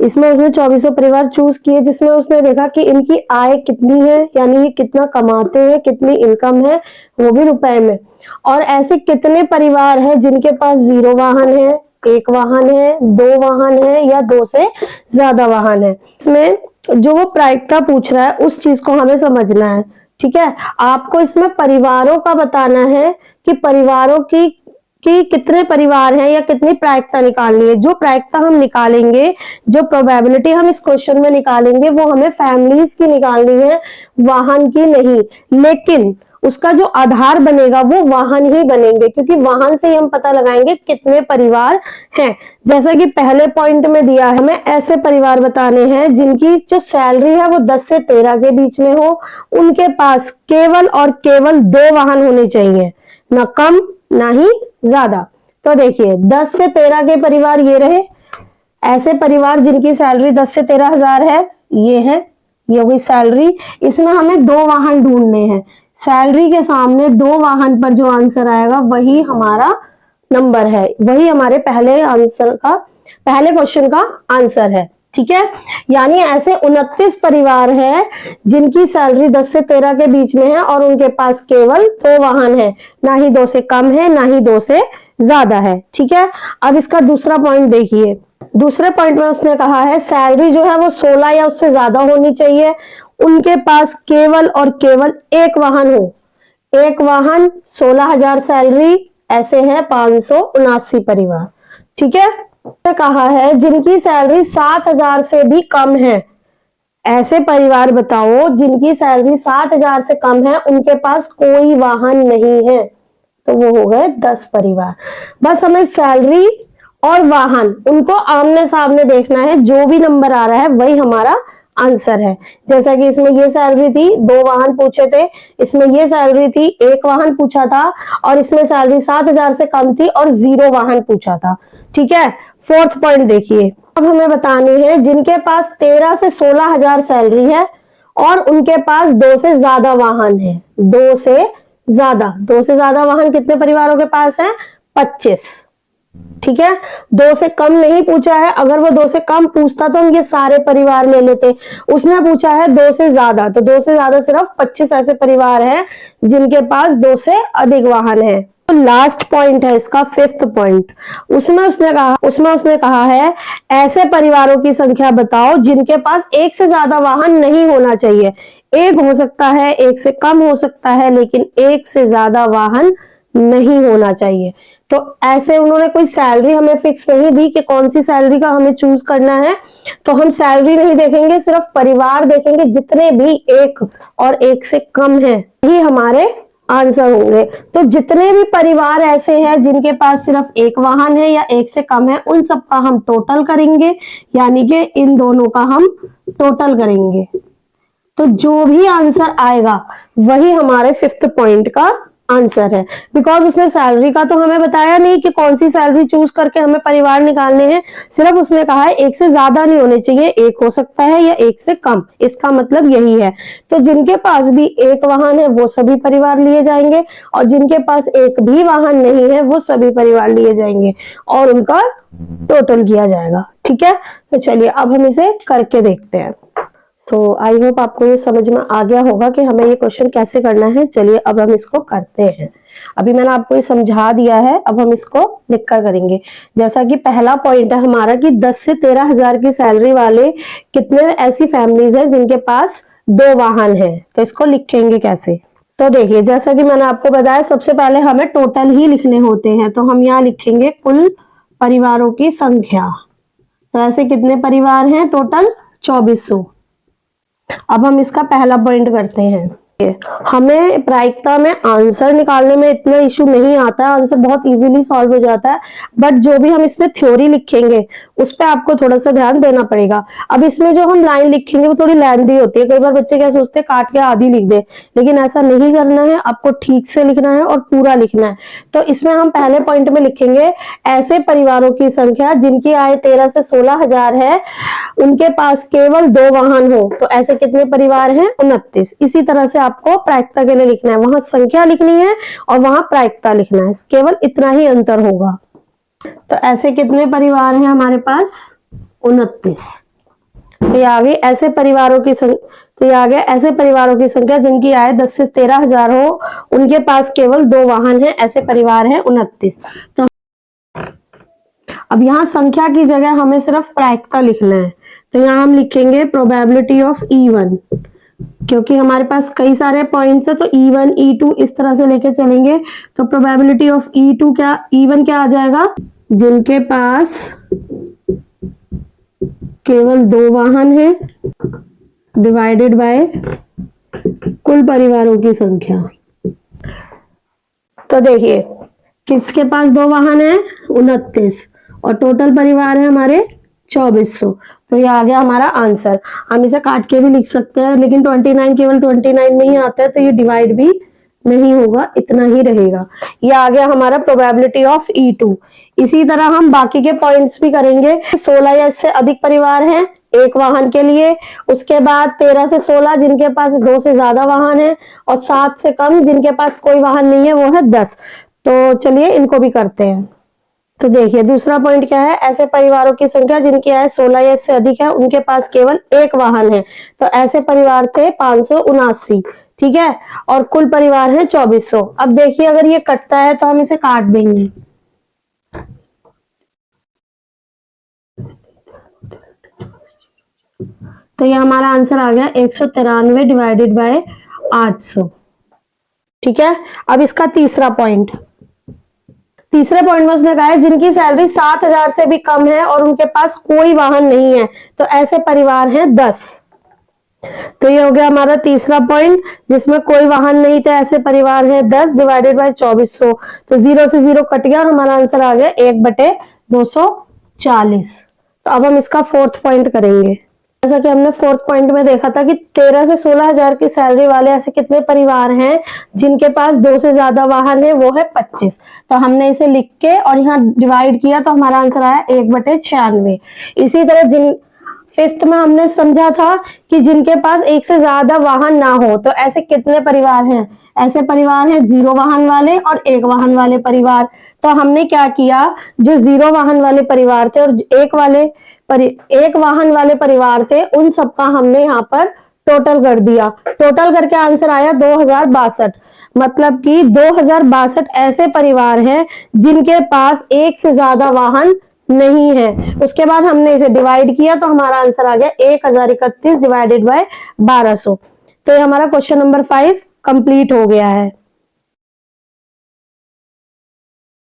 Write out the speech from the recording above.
इसमें उसने 2400 परिवार चूज किए, जिसमें उसने देखा कि इनकी आय कितनी है, यानी ये कितना कमाते हैं, कितनी इनकम है, वो भी रुपए में। और ऐसे कितने परिवार हैं जिनके पास 0 वाहन है, 1 वाहन है, 2 वाहन है या 2 से ज्यादा वाहन है। इसमें जो वो प्रायिकता पूछ रहा है उस चीज को हमें समझना है। ठीक है, आपको इसमें परिवारों का बताना है कि परिवारों की कितने परिवार हैं या कितनी प्रायिकता निकालनी है। जो प्रायिकता हम निकालेंगे, जो प्रोबेबिलिटी हम इस क्वेश्चन में निकालेंगे, वो हमें फैमिलीज की निकालनी है, वाहन की नहीं। लेकिन उसका जो आधार बनेगा वो वाहन ही बनेंगे, क्योंकि वाहन से ही हम पता लगाएंगे कितने परिवार हैं। जैसा कि पहले पॉइंट में दिया है, हमें ऐसे परिवार बताने हैं जिनकी जो सैलरी है वो 10 से 13 के बीच में हो, उनके पास केवल और केवल 2 वाहन होने चाहिए, ना कम ना ही ज्यादा। तो देखिए 10 से 13 के परिवार ये रहे, ऐसे परिवार जिनकी सैलरी 10 से 13 हजार है, ये है, ये हुई सैलरी। इसमें हमें 2 वाहन ढूंढने हैं। सैलरी के सामने 2 वाहन पर जो आंसर आएगा वही हमारा नंबर है, वही हमारे पहले क्वेश्चन का आंसर है। ठीक है, यानी ऐसे 29 परिवार हैं जिनकी सैलरी 10 से 13 के बीच में है और उनके पास केवल 2 वाहन है, ना ही 2 से कम है ना ही 2 से ज्यादा है। ठीक है, अब इसका दूसरा पॉइंट देखिए। दूसरे पॉइंट में उसने कहा है सैलरी जो है वो 16 या उससे ज्यादा होनी चाहिए, उनके पास केवल और केवल 1 वाहन हो। 1 वाहन, 16,000 सैलरी, ऐसे हैं 579 परिवार। ठीक है, कहा है जिनकी सैलरी 7,000 से भी कम है, ऐसे परिवार बताओ जिनकी सैलरी 7,000 से कम है, उनके पास कोई वाहन नहीं है। तो वो हो गए 10 परिवार। बस हमें सैलरी और वाहन उनको आमने सामने देखना है, जो भी नंबर आ रहा है वही हमारा आंसर है। जैसा कि इसमें ये सैलरी थी, 2 वाहन पूछे थे, इसमें ये सैलरी थी, 1 वाहन पूछा था, और इसमें सैलरी 7,000 से कम थी और 0 वाहन पूछा था। ठीक है, 4th पॉइंट देखिए। अब हमें बतानी है जिनके पास 13 से 16,000 सैलरी है और उनके पास 2 से ज्यादा वाहन है। 2 से ज्यादा वाहन कितने परिवारों के पास है? 25। ठीक है, 2 से कम नहीं पूछा है। अगर वो 2 से कम पूछता तो हम ये सारे परिवार ले लेते। उसने पूछा है 2 से ज्यादा, तो 2 से ज्यादा सिर्फ 25 ऐसे परिवार हैं जिनके पास 2 से अधिक वाहन है। तो लास्ट पॉइंट है इसका, 5th पॉइंट। उसमें उसने कहा है ऐसे परिवारों की संख्या बताओ जिनके पास 1 से ज्यादा वाहन नहीं होना चाहिए। 1 हो सकता है, 1 से कम हो सकता है, लेकिन 1 से ज्यादा वाहन नहीं होना चाहिए। तो ऐसे उन्होंने कोई सैलरी हमें फिक्स नहीं दी कि कौन सी सैलरी का हमें चूज करना है, तो हम सैलरी नहीं देखेंगे, सिर्फ परिवार देखेंगे। जितने भी 1 और 1 से कम है ही हमारे आंसर होंगे। तो जितने भी परिवार ऐसे हैं जिनके पास सिर्फ 1 वाहन है या 1 से कम है, उन सबका हम टोटल करेंगे, यानी कि इन दोनों का हम टोटल करेंगे। तो जो भी आंसर आएगा वही हमारे 5th पॉइंट का आंसर है। बिकॉज उसने सैलरी का तो हमें बताया नहीं कि कौन सी सैलरी चूज करके हमें परिवार निकालने हैं, सिर्फ उसने कहा है 1 से ज्यादा नहीं होने चाहिए, 1 हो सकता है या 1 से कम। इसका मतलब यही है। तो जिनके पास भी 1 वाहन है वो सभी परिवार लिए जाएंगे, और जिनके पास 1 भी वाहन नहीं है वो सभी परिवार लिए जाएंगे और उनका टोटल किया जाएगा। ठीक है, तो चलिए अब हम इसे करके देखते हैं। तो आई होप आपको ये समझ में आ गया होगा कि हमें ये क्वेश्चन कैसे करना है। चलिए अब हम इसको करते हैं। अभी मैंने आपको ये समझा दिया है, अब हम इसको लिखकर करेंगे। जैसा कि पहला पॉइंट है हमारा कि 10 से 13,000 की सैलरी वाले कितने ऐसी फैमिलीज हैं जिनके पास 2 वाहन है। तो इसको लिखेंगे कैसे? तो देखिए, जैसा कि मैंने आपको बताया, सबसे पहले हमें टोटल ही लिखने होते हैं। तो हम यहाँ लिखेंगे कुल परिवारों की संख्या। तो ऐसे कितने परिवार हैं? टोटल 2400। अब हम इसका पहला पॉइंट करते हैं। हमें प्रायिकता में आंसर निकालने में इतना इशू नहीं आता है, आंसर बहुत इजीली सॉल्व हो जाता है। बट जो भी हम इसमें थ्योरी लिखेंगे उस पर आपको थोड़ा सा ध्यान देना पड़ेगा। अब इसमें जो हम लाइन लिखेंगे वो थोड़ी लेंथी होती है। कई बार बच्चे क्या सोचते हैं काट के आधी लिख दे, लेकिन ऐसा नहीं करना है। आपको ठीक से लिखना है और पूरा लिखना है। तो इसमें हम पहले पॉइंट में लिखेंगे ऐसे परिवारों की संख्या जिनकी आय 13 से 16,000 है, उनके पास केवल 2 वाहन हो। तो ऐसे कितने परिवार हैं? 29। इसी तरह से आपको प्रायिकता के लिए लिखना है, वहां संख्या लिखनी है और वहां प्रायिकता लिखना है, केवल इतना ही अंतर होगा। तो ऐसे कितने परिवार हैं हमारे पास? 29। तो ये आ गई ऐसे परिवारों की तो ये आ गया ऐसे परिवारों की संख्या जिनकी आय 10 से 13,000 हो, उनके पास केवल 2 वाहन है, ऐसे परिवार है 29। तो अब यहाँ संख्या की जगह हमें सिर्फ प्रायिकता लिखना है, तो यहाँ हम लिखेंगे प्रोबेबिलिटी ऑफ E1, क्योंकि हमारे पास कई सारे पॉइंट्स है तो E1 E2 इस तरह से लेके चलेंगे। तो प्रोबेबिलिटी ऑफ E1 क्या आ जाएगा, जिनके पास केवल 2 वाहन है डिवाइडेड बाय कुल परिवारों की संख्या। तो देखिए किसके पास 2 वाहन है 29 और टोटल परिवार है हमारे 2400। तो ये आ गया हमारा आंसर। हम इसे काट के भी लिख सकते हैं, लेकिन 29 केवल 29 में ही आता है तो ये डिवाइड भी नहीं होगा, इतना ही रहेगा। ये आ गया हमारा प्रोबेबिलिटी ऑफ E2। इसी तरह हम बाकी के पॉइंट्स भी करेंगे। 16 या इससे अधिक परिवार हैं एक वाहन के लिए, उसके बाद 13 से 16 जिनके पास 2 से ज्यादा वाहन है, और 7 से कम जिनके पास कोई वाहन नहीं है, वो है 10। तो चलिए इनको भी करते हैं। तो देखिए दूसरा पॉइंट क्या है, ऐसे परिवारों की संख्या जिनकी आय 16 या इससे अधिक है, उनके पास केवल एक वाहन है। तो ऐसे परिवार थे 579, ठीक है, और कुल परिवार है 2400। अब देखिए अगर ये कटता है तो हम इसे काट देंगे। तो ये हमारा आंसर आ गया 193 डिवाइडेड बाय 800, ठीक है। अब इसका तीसरा पॉइंट में उसने कहा है जिनकी सैलरी 7,000 से भी कम है और उनके पास कोई वाहन नहीं है, तो ऐसे परिवार हैं 10। तो ये हो गया हमारा तीसरा पॉइंट, जिसमें कोई वाहन नहीं था, ऐसे परिवार है 10 डिवाइडेड बाय 2400। तो 0 से 0 कट गया और हमारा आंसर आ गया 1/240। तो अब हम इसका फोर्थ पॉइंट करेंगे। जैसा कि हमने फोर्थ पॉइंट में देखा था कि 13 से 16,000 की सैलरी वाले ऐसे कितने परिवार हैं जिनके पास 2 से ज्यादा वाहन है, वो है 25। तो हमने इसे लिख के और यहाँ डिवाइड किया तो हमारा आंसर आया 1/96। इसी तरह फिफ्थ में हमने समझा था कि जिनके पास एक से ज्यादा वाहन ना हो, तो ऐसे कितने परिवार हैं, ऐसे परिवार हैं 0 वाहन वाले और 1 वाहन वाले परिवार। तो हमने क्या किया, जो 0 वाहन वाले परिवार थे और एक वाहन वाले परिवार थे, उन सबका हमने यहाँ पर टोटल कर दिया। टोटल करके आंसर आया 2062। मतलब कि 2062 ऐसे परिवार हैं जिनके पास एक से ज्यादा वाहन नहीं है। उसके बाद हमने इसे डिवाइड किया तो हमारा आंसर आ गया 1031 डिवाइडेड बाय 1200। तो ये हमारा क्वेश्चन नंबर 5 कंप्लीट हो गया है।